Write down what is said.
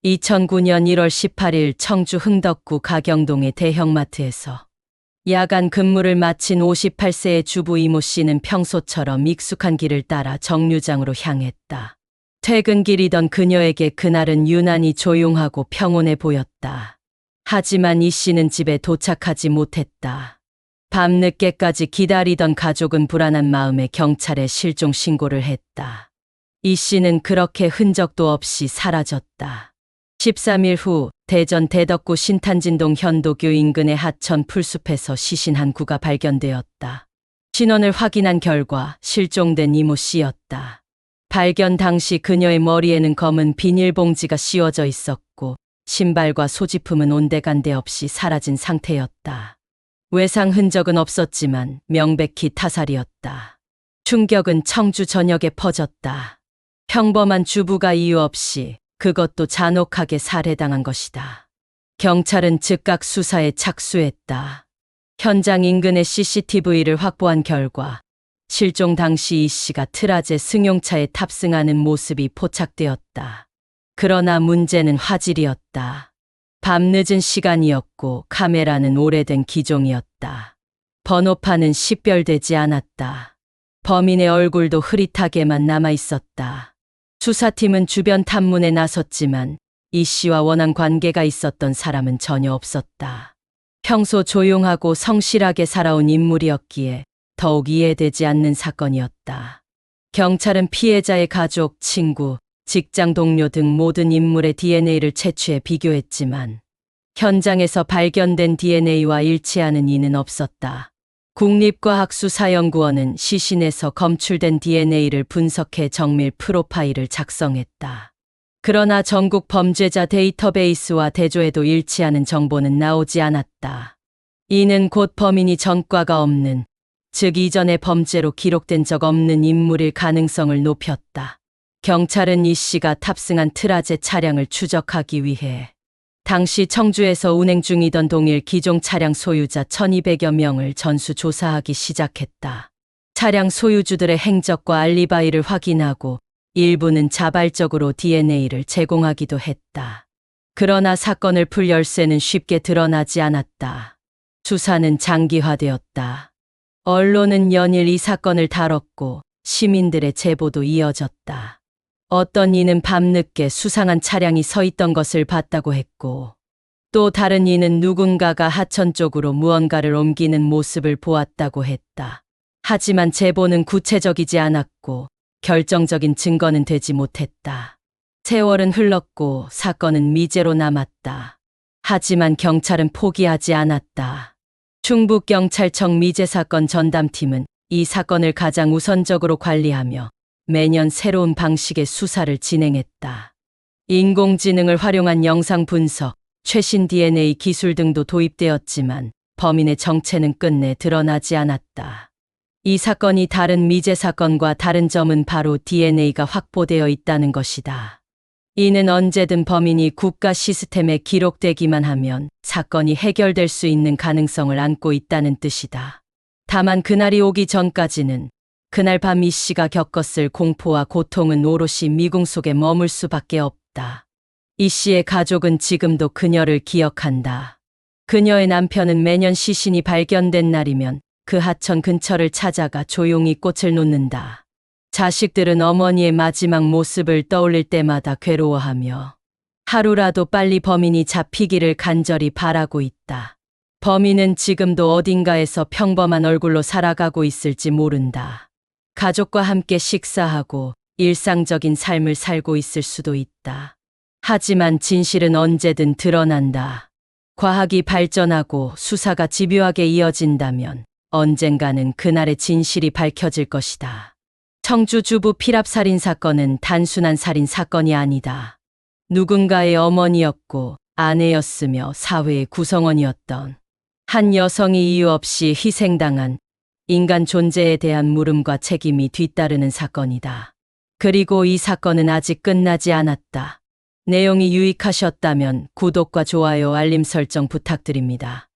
2009년 1월 18일 청주 흥덕구 가경동의 대형마트에서 야간 근무를 마친 58세의 주부 이모 씨는 평소처럼 익숙한 길을 따라 정류장으로 향했다. 퇴근길이던 그녀에게 그날은 유난히 조용하고 평온해 보였다. 하지만 이 씨는 집에 도착하지 못했다. 밤늦게까지 기다리던 가족은 불안한 마음에 경찰에 실종 신고를 했다. 이 씨는 그렇게 흔적도 없이 사라졌다. 13일 후 대전 대덕구 신탄진동 현도교 인근의 하천 풀숲에서 시신 한 구가 발견되었다. 신원을 확인한 결과 실종된 이모 씨였다. 발견 당시 그녀의 머리에는 검은 비닐봉지가 씌워져 있었고 신발과 소지품은 온데간데 없이 사라진 상태였다. 외상 흔적은 없었지만 명백히 타살이었다. 충격은 청주 전역에 퍼졌다. 평범한 주부가 이유 없이 그것도 잔혹하게 살해당한 것이다. 경찰은 즉각 수사에 착수했다. 현장 인근의 CCTV를 확보한 결과 실종 당시 이 씨가 트라제 승용차에 탑승하는 모습이 포착되었다. 그러나 문제는 화질이었다. 밤늦은 시간이었고 카메라는 오래된 기종이었다. 번호판은 식별되지 않았다. 범인의 얼굴도 흐릿하게만 남아 있었다. 수사팀은 주변 탐문에 나섰지만 이 씨와 원한 관계가 있었던 사람은 전혀 없었다. 평소 조용하고 성실하게 살아온 인물이었기에 더욱 이해되지 않는 사건이었다. 경찰은 피해자의 가족, 친구, 직장 동료 등 모든 인물의 DNA를 채취해 비교했지만 현장에서 발견된 DNA와 일치하는 이는 없었다. 국립과학수사연구원은 시신에서 검출된 DNA를 분석해 정밀 프로파일을 작성했다. 그러나 전국 범죄자 데이터베이스와 대조해도 일치하는 정보는 나오지 않았다. 이는 곧 범인이 전과가 없는, 즉 이전의 범죄로 기록된 적 없는 인물일 가능성을 높였다. 경찰은 이 씨가 탑승한 트라제 차량을 추적하기 위해 당시 청주에서 운행 중이던 동일 기종 차량 소유자 1200여 명을 전수조사하기 시작했다. 차량 소유주들의 행적과 알리바이를 확인하고 일부는 자발적으로 DNA를 제공하기도 했다. 그러나 사건을 풀 열쇠는 쉽게 드러나지 않았다. 수사는 장기화되었다. 언론은 연일 이 사건을 다뤘고 시민들의 제보도 이어졌다. 어떤 이는 밤늦게 수상한 차량이 서 있던 것을 봤다고 했고 또 다른 이는 누군가가 하천 쪽으로 무언가를 옮기는 모습을 보았다고 했다. 하지만 제보는 구체적이지 않았고 결정적인 증거는 되지 못했다. 세월은 흘렀고 사건은 미제로 남았다. 하지만 경찰은 포기하지 않았다. 충북경찰청 미제사건 전담팀은 이 사건을 가장 우선적으로 관리하며 매년 새로운 방식의 수사를 진행했다. 인공지능을 활용한 영상 분석, 최신 DNA 기술 등도 도입되었지만 범인의 정체는 끝내 드러나지 않았다. 이 사건이 다른 미제 사건과 다른 점은 바로 DNA가 확보되어 있다는 것이다. 이는 언제든 범인이 국가 시스템에 기록되기만 하면 사건이 해결될 수 있는 가능성을 안고 있다는 뜻이다. 다만 그날이 오기 전까지는 그날 밤 이 씨가 겪었을 공포와 고통은 오롯이 미궁 속에 머물 수밖에 없다. 이 씨의 가족은 지금도 그녀를 기억한다. 그녀의 남편은 매년 시신이 발견된 날이면 그 하천 근처를 찾아가 조용히 꽃을 놓는다. 자식들은 어머니의 마지막 모습을 떠올릴 때마다 괴로워하며 하루라도 빨리 범인이 잡히기를 간절히 바라고 있다. 범인은 지금도 어딘가에서 평범한 얼굴로 살아가고 있을지 모른다. 가족과 함께 식사하고 일상적인 삶을 살고 있을 수도 있다. 하지만 진실은 언제든 드러난다. 과학이 발전하고 수사가 집요하게 이어진다면 언젠가는 그날의 진실이 밝혀질 것이다. 청주 주부 피랍살인 사건은 단순한 살인 사건이 아니다. 누군가의 어머니였고 아내였으며 사회의 구성원이었던 한 여성이 이유 없이 희생당한 인간 존재에 대한 물음과 책임이 뒤따르는 사건이다. 그리고 이 사건은 아직 끝나지 않았다. 내용이 유익하셨다면 구독과 좋아요, 알림 설정 부탁드립니다.